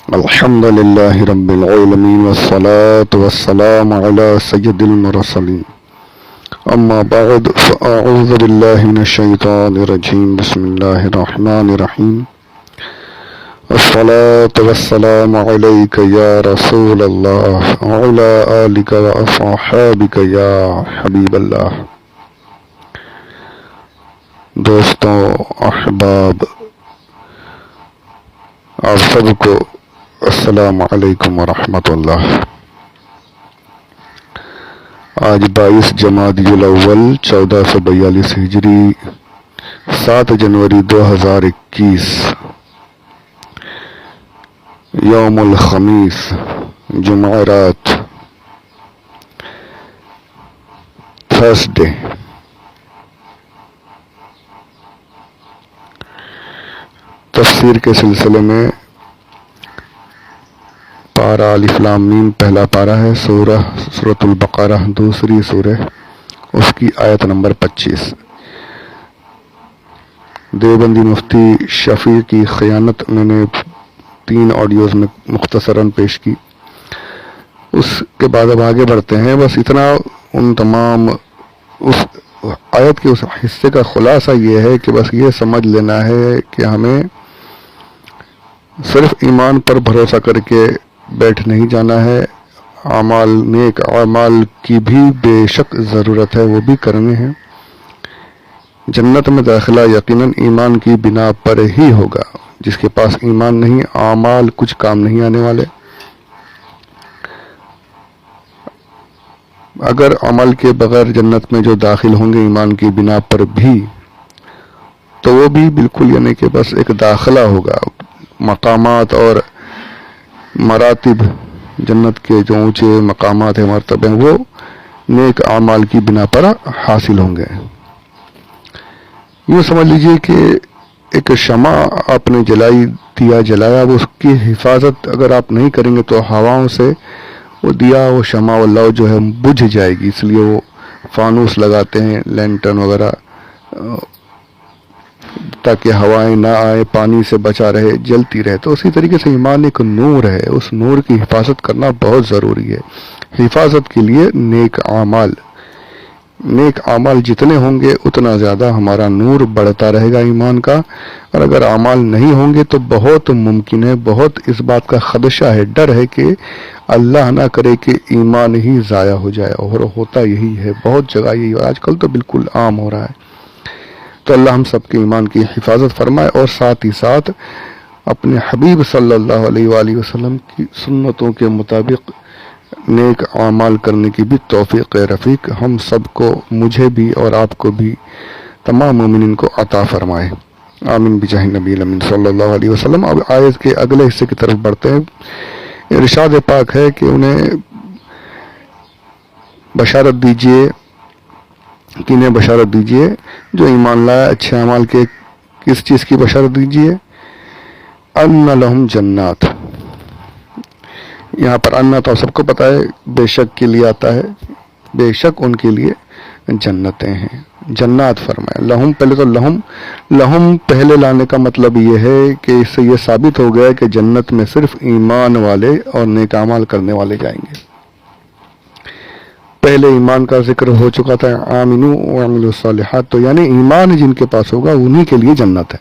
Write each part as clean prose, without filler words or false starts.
الحمد لله رب العالمين والصلاة والسلام على سيد المرسلين أما بعد فأعوذ بالله من الشيطان الرجيم بسم الله الرحمن الرحيم الصلاة والسلام عليك يا رسول الله وعلى آلك وأصحابك يا حبيب الله. دوستوں، احباب، آپ سب کو السلام علیکم ورحمۃ اللہ. آج 22 جمادی الاول 1442 ہجری 7 جنوری 2021 یوم الخمیس جمعرات تھرسڈے. تفسیر کے سلسلے میں پارہ الف لام میم پہلا پارہ ہے، سورۃ البقرہ دوسری سورہ، اس کی آیت نمبر 25. دیوبندی مفتی شفیع کی خیانت میں نے 3 آڈیوز میں مختصراً پیش کی. اس کے بعد اب آگے بڑھتے ہیں. بس اتنا ان تمام اس آیت کے اس حصے کا خلاصہ یہ ہے کہ بس یہ سمجھ لینا ہے کہ ہمیں صرف ایمان پر بھروسہ کر کے بیٹھ نہیں جانا ہے. اعمال، نیک اعمال کی بھی بے شک ضرورت ہے، وہ بھی کرنے ہیں. جنت میں داخلہ یقیناً ایمان کی بنا پر ہی ہوگا. جس کے پاس ایمان نہیں، اعمال کچھ کام نہیں آنے والے. اگر عمل کے بغیر جنت میں جو داخل ہوں گے ایمان کی بنا پر بھی، تو وہ بھی بالکل یعنی کہ بس ایک داخلہ ہوگا. مقامات اور مراتب، جنت کے جو اونچے مقامات ہیں، مرتبے ہیں، وہ نیک اعمال کی بنا پر حاصل ہوں گے. یوں سمجھ لیجئے کہ ایک شمع آپ نے جلایا، وہ اس کی حفاظت اگر آپ نہیں کریں گے تو ہواؤں سے وہ دیا، وہ شمع و لو جو ہے بجھ جائے گی. اس لیے وہ فانوس لگاتے ہیں، لینٹرن وغیرہ، تاکہ ہوائیں نہ آئے، پانی سے بچا رہے، جلتی رہے. تو اسی طریقے سے ایمان ایک نور ہے، اس نور کی حفاظت کرنا بہت ضروری ہے. حفاظت کے لیے نیک اعمال جتنے ہوں گے اتنا زیادہ ہمارا نور بڑھتا رہے گا ایمان کا. اور اگر اعمال نہیں ہوں گے تو بہت ممکن ہے، بہت اس بات کا خدشہ ہے، ڈر ہے کہ اللہ نہ کرے کہ ایمان ہی ضائع ہو جائے. اور ہوتا یہی ہے، بہت جگہ یہی ہے، آج کل تو بالکل عام ہو رہا ہے. تو اللہ ہم سب کے ایمان کی حفاظت فرمائے، اور ساتھ ہی ساتھ اپنے حبیب صلی اللہ علیہ وآلہ وسلم کی سنتوں کے مطابق نیک اعمال کرنے کی بھی توفیق رفیق ہم سب کو، مجھے بھی اور آپ کو بھی، تمام مومنین کو عطا فرمائے. آمین بجاہ نبی الامین صلی اللہ علیہ وسلم. اب آیت کے اگلے حصے کی طرف بڑھتے ہیں. ارشاد پاک ہے کہ انہیں بشارت دیجئے، کنہیں بشارت دیجئے جو ایمان لائے اچھے اعمال کے. کس چیز کی بشارت دیجئے؟ ان لہم جنات. یہاں پر ان تو سب کو پتہ ہے بے شک کے لیے آتا ہے، بے شک ان کے لیے جنتیں ہیں. جنات فرمایا. لہم، پہلے تو لہم پہلے لانے کا مطلب یہ ہے کہ اس سے یہ ثابت ہو گیا کہ جنت میں صرف ایمان والے اور نیک اعمال کرنے والے جائیں گے. پہلے ایمان کا ذکر ہو چکا تھا، آمنو وعملوا الصالحات، تو یعنی ایمان جن کے پاس ہوگا انہی کے لیے جنت ہے.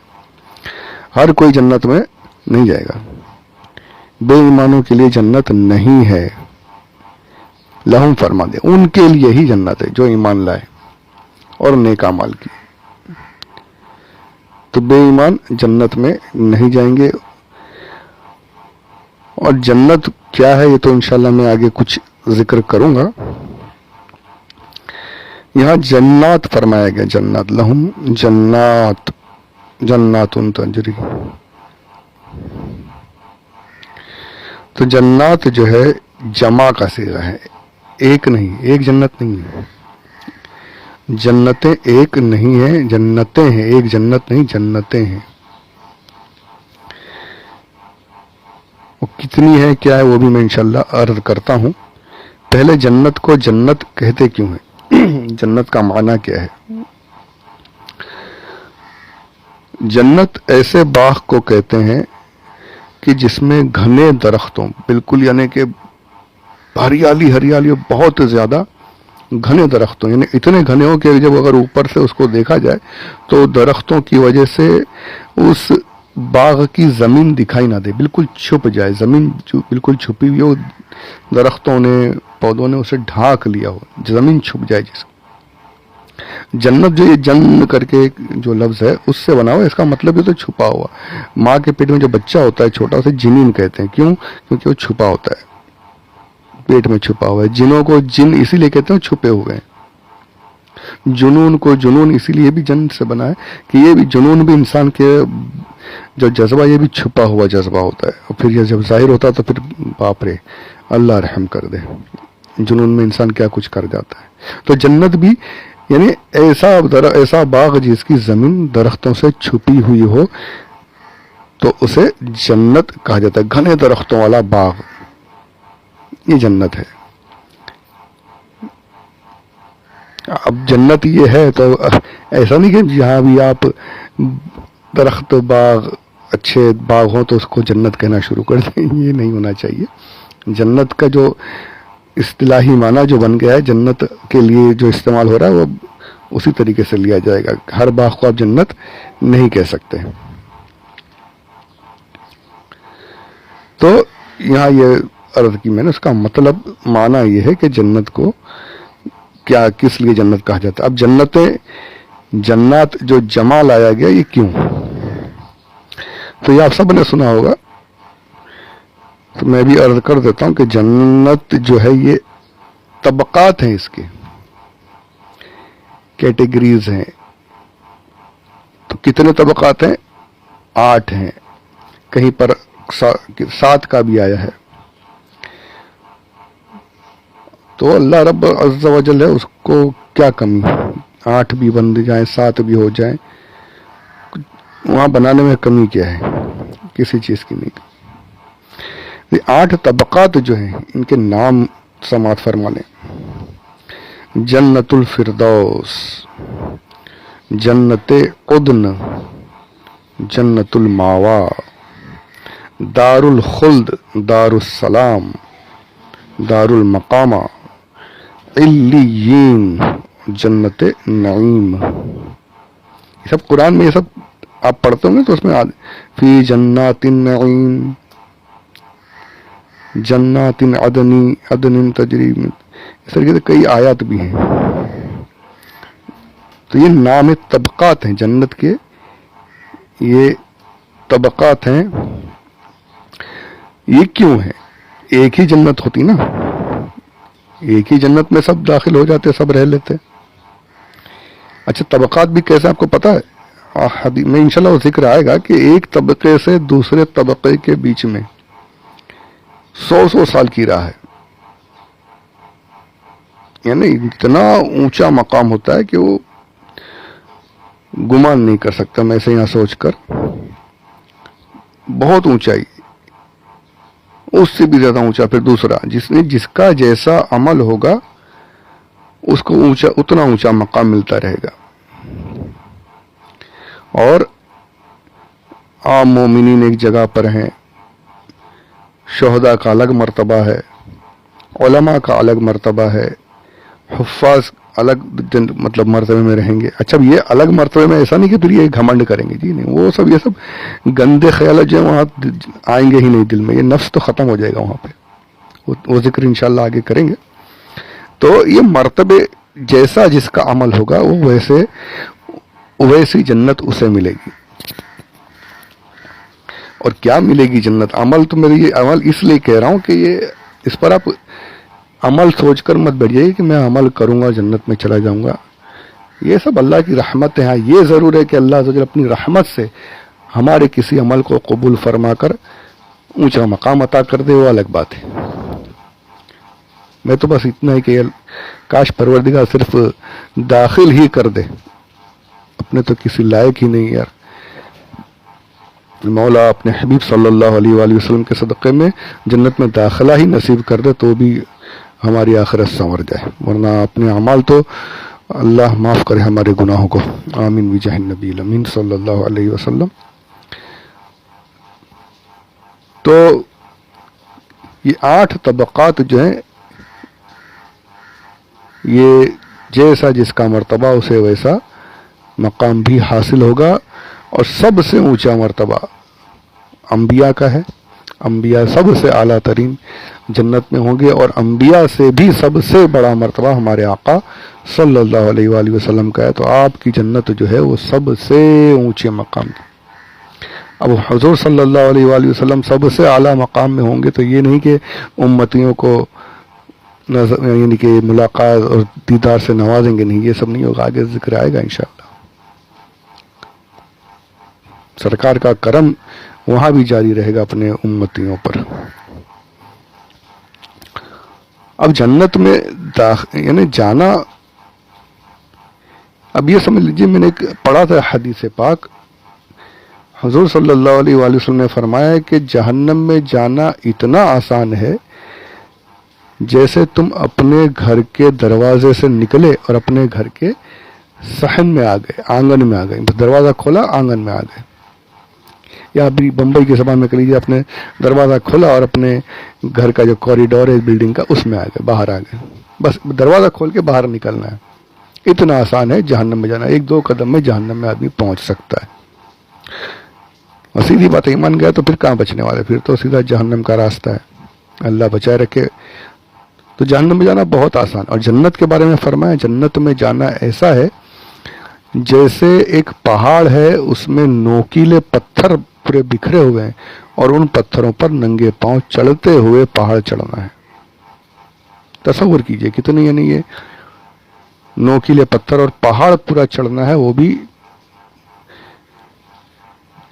ہر کوئی جنت میں نہیں جائے گا، بے ایمانوں کے لیے جنت نہیں ہے. لہم فرما دے، ان کے لیے ہی جنت ہے جو ایمان لائے اور نیک اعمال کی. تو بے ایمان جنت میں نہیں جائیں گے. اور جنت کیا ہے یہ تو انشاءاللہ میں آگے کچھ ذکر کروں گا. یہاں جنات فرمایا گیا، جنات. لہم جنات تجری. تو جنات جو ہے جمع کا صیغہ ہے، ایک نہیں، ایک جنت نہیں ہے. جنتیں ایک نہیں ہیں، جنتیں ہیں، ایک جنت نہیں، جنتیں ہیں. وہ کتنی ہے کیا ہے وہ بھی میں انشاءاللہ عرض کرتا ہوں. پہلے جنت کو جنت کہتے کیوں ہیں؟ جنت کا معنی کیا ہے؟ جنت ایسے باغ کو کہتے ہیں کہ جس میں گھنے درختوں بالکل یعنی کہ ہریالی ہریالی بہت زیادہ گھنے درختوں یعنی اتنے گھنے ہو کہ جب اگر اوپر سے اس کو دیکھا جائے تو درختوں کی وجہ سے اس باغ کی زمین دکھائی نہ دے, بالکل چھپ جائے, زمین بالکل چھپی ہوئی ہو, درختوں نے پودوں نے اسے ڈھانک لیا ہو, زمین چھپ جائے جس. جنت جو یہ جن کر کے جو لفظ ہے اس سے بنا ہوا, اس کا مطلب یہ تو چھپا ہوا. ماں کے پیٹ میں جو بچہ ہوتا ہے چھوٹا, اسے جنین کہتے ہیں. کیوں؟ کیونکہ وہ چھپا ہوتا ہے, پیٹ میں چھپا ہوا ہے. جنوں کو جن اسی لیے کہتے ہیں چھپے ہوئے ہیں. جنون کو جنون اسی لیے بھی جن سے بنا ہے کہ یہ بھی جنون بھی انسان کے جو جذبہ یہ بھی چھپا ہوا جذبہ ہوتا ہے, اور پھر یہ جب ظاہر ہوتا ہے تو پھر باپ رے اللہ رحم کر دے, جنون میں انسان کیا کچھ کر جاتا ہے. تو جنت بھی یعنی ایسا باغ جس کی زمین درختوں سے چھپی ہوئی ہو تو اسے جنت کہا جاتا ہے. گھنے درختوں والا باغ یہ جنت ہے. اب جنت یہ ہے تو ایسا نہیں کہ جہاں بھی آپ درخت باغ اچھے باغ ہوں تو اس کو جنت کہنا شروع کر دیں, یہ نہیں ہونا چاہیے. جنت کا جو اصطلاحی معنی جو بن گیا ہے جنت کے لیے جو استعمال ہو رہا ہے وہ اسی طریقے سے لیا جائے گا. ہر باغ کو آپ جنت نہیں کہہ سکتے. تو یہاں یہ عرض کی میں نے, اس کا مطلب معنی یہ ہے کہ جنت کو کیا کس لیے جنت کہا جاتا ہے. اب جنات جو جمع لایا گیا یہ کیوں, تو یہ آپ سب نے سنا ہوگا, تو میں بھی عرض کر دیتا ہوں کہ جنت جو ہے یہ طبقات ہیں, اس کے کیٹیگریز ہیں. تو کتنے طبقات ہیں؟ 8 ہیں, کہیں پر 7 کا بھی آیا ہے. تو اللہ رب عز و جل ہے, اس کو کیا کمی, 8 بھی بن جائیں 7 بھی ہو جائیں, وہاں بنانے میں کمی کیا ہے, کسی چیز کی نہیں. یہ 8 طبقات جو ہیں ان کے نام سماعت فرما لیں. جنت الفردوس, جنت عدن, جنت الماوا, دار الخلد, دار السلام, دار المقامہ, علیین, جنت نعیم. یہ سب قرآن میں, یہ سب آپ پڑھتے ہوں گے تو اس میں فی جنات النعیم, جنات عدن تجری, اس طریقے سے کئی آیات بھی ہیں. تو یہ نام طبقات ہیں جنت کے, یہ طبقات ہیں. یہ کیوں ہے؟ ایک ہی جنت ہوتی نا, ایک ہی جنت میں سب داخل ہو جاتے, سب رہ لیتے. اچھا طبقات بھی کیسے آپ کو پتا ہے؟ میں انشاءاللہ وہ ذکر آئے گا کہ ایک طبقے سے دوسرے طبقے کے بیچ میں 100 سال کی راہ ہے. یعنی اتنا اونچا مقام ہوتا ہے کہ وہ گمان نہیں کر سکتا. میں سے یہاں سوچ کر, بہت اونچائی, اس سے بھی زیادہ اونچا. پھر دوسرا جس کا جیسا عمل ہوگا اس کو اتنا اونچا مقام ملتا رہے گا. اور عام مومنین ایک جگہ پر ہیں, شہداء کا الگ مرتبہ ہے, علماء کا الگ مرتبہ ہے, حفاظ الگ مطلب مرتبے میں رہیں گے. اچھا یہ الگ مرتبے میں ایسا نہیں کہ پھر یہ گھمنڈ کریں گے, جی نہیں, وہ سب یہ سب گندے خیالات جو وہاں آئیں گے ہی نہیں دل میں. یہ نفس تو ختم ہو جائے گا وہاں پہ, وہ ذکر انشاءاللہ آگے کریں گے. تو یہ مرتبے جیسا جس کا عمل ہوگا وہ ویسی جنت اسے ملے گی. اور کیا ملے گی جنت؟ عمل تو میری یہ عمل اس لیے کہہ رہا ہوں کہ یہ اس پر آپ عمل سوچ کر مت بیٹھیے کہ میں عمل کروں گا جنت میں چلا جاؤں گا. یہ سب اللہ کی رحمت ہے. یہ ضرور ہے کہ اللہ تعالی اپنی رحمت سے ہمارے کسی عمل کو قبول فرما کر اونچا مقام عطا کر دے, وہ الگ بات ہے. میں تو بس اتنا ہی کہ کاش پروردگار صرف داخل ہی کر دے, اپنے تو کسی لائق ہی نہیں یار. مولا اپنے حبیب صلی اللہ علیہ وآلہ وسلم کے صدقے میں جنت میں داخلہ ہی نصیب کر دے تو بھی ہماری آخرت سنور جائے, ورنہ اپنے اعمال تو اللہ معاف کرے ہمارے گناہوں کو. آمین بجاہ النبی الامین صلی اللہ علیہ وسلم. تو یہ 8 طبقات جو ہیں، یہ جیسا جس کا مرتبہ اسے ویسا مقام بھی حاصل ہوگا، اور سب سے اونچا مرتبہ انبیاء کا ہے۔ انبیاء سب سے اعلیٰ ترین جنت میں ہوں گے، اور انبیاء سے بھی سب سے بڑا مرتبہ ہمارے آقا صلی اللہ علیہ وآلہ وسلم کا ہے۔ تو آپ کی جنت جو ہے وہ سب سے اونچے مقام کی۔ اب حضور صلی اللہ علیہ وآلہ وسلم سب سے اعلیٰ مقام میں ہوں گے، تو یہ نہیں کہ امتیوں کو یعنی کہ ملاقات اور دیدار سے نوازیں گے، نہیں، یہ سب نہیں ہوگا، آگے ذکر آئے گا انشاءاللہ۔ سرکار کا کرم وہاں بھی جاری رہے گا اپنے امتیوں پر۔ اب جنت میں یعنی جانا، اب یہ سمجھ لیجیے، میں نے ایک پڑھا تھا حدیث پاک، حضور صلی اللہ علیہ وآلہ وسلم نے فرمایا ہے کہ جہنم میں جانا اتنا آسان ہے جیسے تم اپنے گھر کے دروازے سے نکلے اور اپنے گھر کے صحن میں آ گئے، آنگن میں آ گئے، دروازہ کھولا آنگن میں آ گئے، یا ابھی بمبئی کی زبان میں کہہ لیجیے اپنے دروازہ کھولا اور اپنے گھر کا جو کوریڈور ہے بلڈنگ کا اس میں آ گئے، باہر آ گئے، بس دروازہ کھول کے باہر نکلنا ہے۔ اتنا آسان ہے جہنم میں جانا، 1-2 قدم میں جہنم میں آدمی پہنچ سکتا ہے۔ اور سیدھی بات ایمان گیا تو پھر کہاں بچنے والے، پھر تو سیدھا جہنم کا راستہ ہے، اللہ بچائے رکھے۔ تو جہنم میں جانا بہت آسان، اور جنت کے بارے میں فرمایا جنت میں جانا ایسا ہے جیسے ایک پہاڑ ہے، اس میں نوکیلے پتھر پورے بکھرے ہوئے ہیں، اور ان پتھروں پر ننگے پاؤں چڑھتے ہوئے پہاڑ چڑھنا ہے۔ تصور کیجئے کتنے یعنی یہ نوکیلے پتھر اور پہاڑ پورا چڑھنا ہے، وہ بھی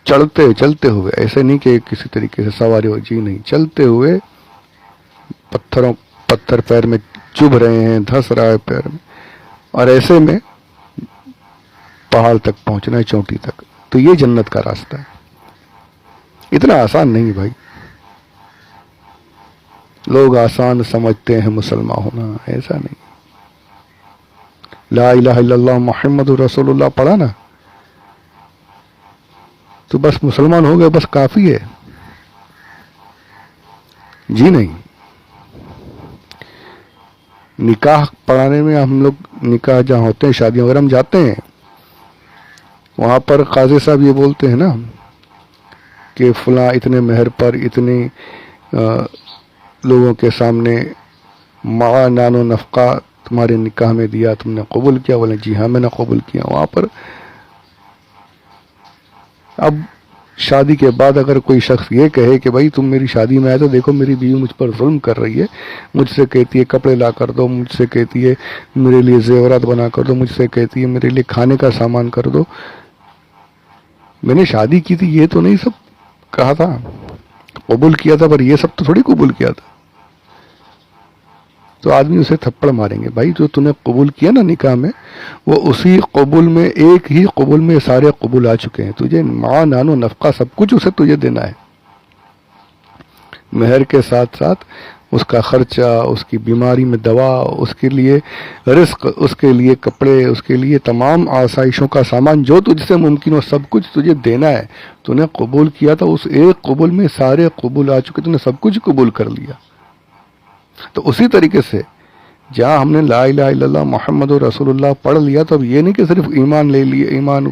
چلتے ہوئے، ایسے نہیں کہ کسی طریقے سے سواری ہو، جی نہیں، چلتے ہوئے، پتھر پیر میں چبھ رہے ہیں، دھس رہا ہے پیر میں، اور ایسے میں پہاڑ تک پہنچنا ہے، چوٹی تک۔ تو یہ جنت کا راستہ ہے، اتنا آسان نہیں بھائی۔ لوگ آسان سمجھتے ہیں مسلمان ہونا، ایسا نہیں۔ لا الہ الا اللہ محمد رسول اللہ پڑھا نا تو بس مسلمان ہو گئے، بس کافی ہے، جی نہیں۔ نکاح پڑھانے میں ہم لوگ، نکاح جہاں ہوتے ہیں، شادیاں وغیرہ ہم جاتے ہیں، وہاں پر قاضی صاحب یہ بولتے ہیں نا کہ فلاں اتنے مہر پر اتنے لوگوں کے سامنے مع نان و نفقہ تمہارے نکاح میں دیا، تم نے قبول کیا؟ بولے جی ہاں میں نے قبول کیا۔ وہاں پر اب شادی کے بعد اگر کوئی شخص یہ کہے کہ بھائی تم میری شادی میں آئے تو دیکھو میری بیوی مجھ پر ظلم کر رہی ہے، مجھ سے کہتی ہے کپڑے لا کر دو، مجھ سے کہتی ہے میرے لیے زیورات بنا کر دو، مجھ سے کہتی ہے میرے لیے کھانے کا سامان کر دو، میں نے شادی کی تھی یہ تو نہیں سب کہا تھا، قبول کیا تھا، پر یہ سب تو تھوڑی قبول کیا تھا۔ تو آدمی اسے تھپڑ ماریں گے، بھائی جو تم نے قبول کیا نا نکاح میں، وہ اسی قبول میں، ایک ہی قبول میں سارے قبول آ چکے ہیں، تجھے مع نان و نفقہ سب کچھ اسے تجھے دینا ہے، مہر کے ساتھ ساتھ اس کا خرچہ، اس کی بیماری میں دوا، اس کے لیے رزق، اس کے لیے کپڑے، اس کے لیے تمام آسائشوں کا سامان جو تجھ سے ممکن ہو سب کچھ تجھے دینا ہے۔ تو نے قبول کیا تھا، اس ایک قبول میں سارے قبول آ چکے، تو نے سب کچھ قبول کر لیا۔ تو اسی طریقے سے جہاں ہم نے لا الہ الا اللہ محمد رسول اللہ پڑھ لیا، تو اب یہ نہیں کہ صرف ایمان لے لیے، ایمان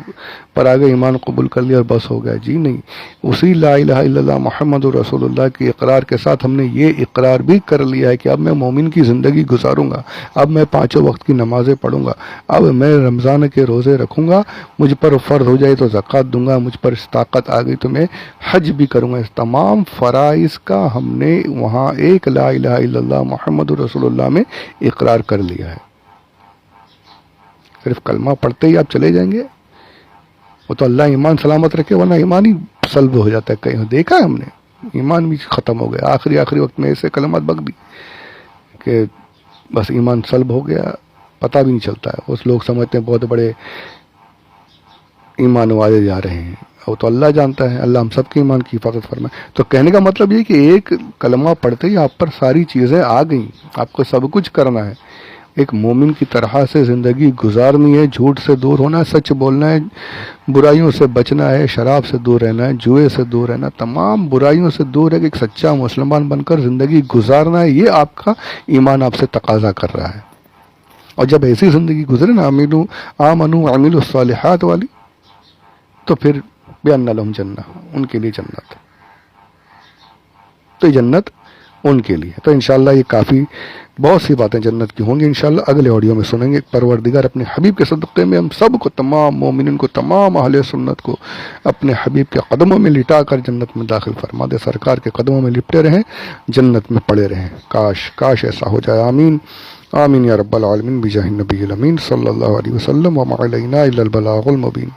پر آگے ایمان قبول کر لیا اور بس ہو گیا، جی نہیں، اسی لا الہ الا اللہ محمد رسول اللہ کی اقرار کے ساتھ ہم نے یہ اقرار بھی کر لیا ہے کہ اب میں مومن کی زندگی گزاروں گا، اب میں 5 وقت کی نمازیں پڑھوں گا، اب میں رمضان کے روزے رکھوں گا، مجھ پر فرض ہو جائے تو زکوٰۃ دوں گا، مجھ پر طاقت آ گئی تو میں حج بھی کروں گا۔ اس تمام فرائض کا ہم نے وہاں ایک لا الہ الا اللہ محمد رسول اللہ میں اقرار کر لیا ہے۔ صرف کلمہ پڑھتے ہی آپ چلے جائیں گے، وہ تو اللہ ایمان سلامت رکھے، ورنہ ایمان ہی سلب ہو جاتا ہے، کہیں دیکھا ہے ہم نے، ایمان بھی ختم ہو گیا، آخری وقت میں ایسے کلمات بک دی کہ بس ایمان سلب ہو گیا، پتہ بھی نہیں چلتا ہے، اس لوگ سمجھتے ہیں بہت بڑے ایمان والے جا رہے ہیں، وہ تو اللہ جانتا ہے، اللہ ہم سب کے ایمان کی حفاظت فرمائے۔ تو کہنے کا مطلب یہ کہ ایک کلمہ پڑھتے ہی آپ پر ساری چیزیں آ گئیں، آپ کو سب کچھ کرنا ہے، ایک مومن کی طرح سے زندگی گزارنی ہے، جھوٹ سے دور ہونا ہے، سچ بولنا ہے، برائیوں سے بچنا ہے، شراب سے دور رہنا ہے، جوئے سے دور رہنا، تمام برائیوں سے دور ہے کہ ایک سچا مسلمان بن کر زندگی گزارنا ہے. یہ آپ کا ایمان آپ سے تقاضا کر رہا ہے. اور جب ایسی زندگی گزرے نا آمنو عملوا الصالحات والی، تو پھر بأن لہم جنہ، ان کے لیے جنت. تو یہ جنت ان کے لیے. تو انشاءاللہ یہ کافی بہت سی باتیں جنت کی ہوں گی، انشاءاللہ اگلے آڈیو میں سنیں گے. پروردگار اپنے حبیب کے صدقے میں ہم سب کو، تمام مومنین کو، تمام اہل سنت کو اپنے حبیب کے قدموں میں لٹا کر جنت میں داخل فرما دے. سرکار کے قدموں میں لپٹے رہیں، جنت میں پڑے رہیں. کاش ایسا ہو جائے. آمین آمین یا رب العالمین بجاہ النبی الامین صلی اللہ علیہ وسلم. وما علینا الا البلاغ المبین.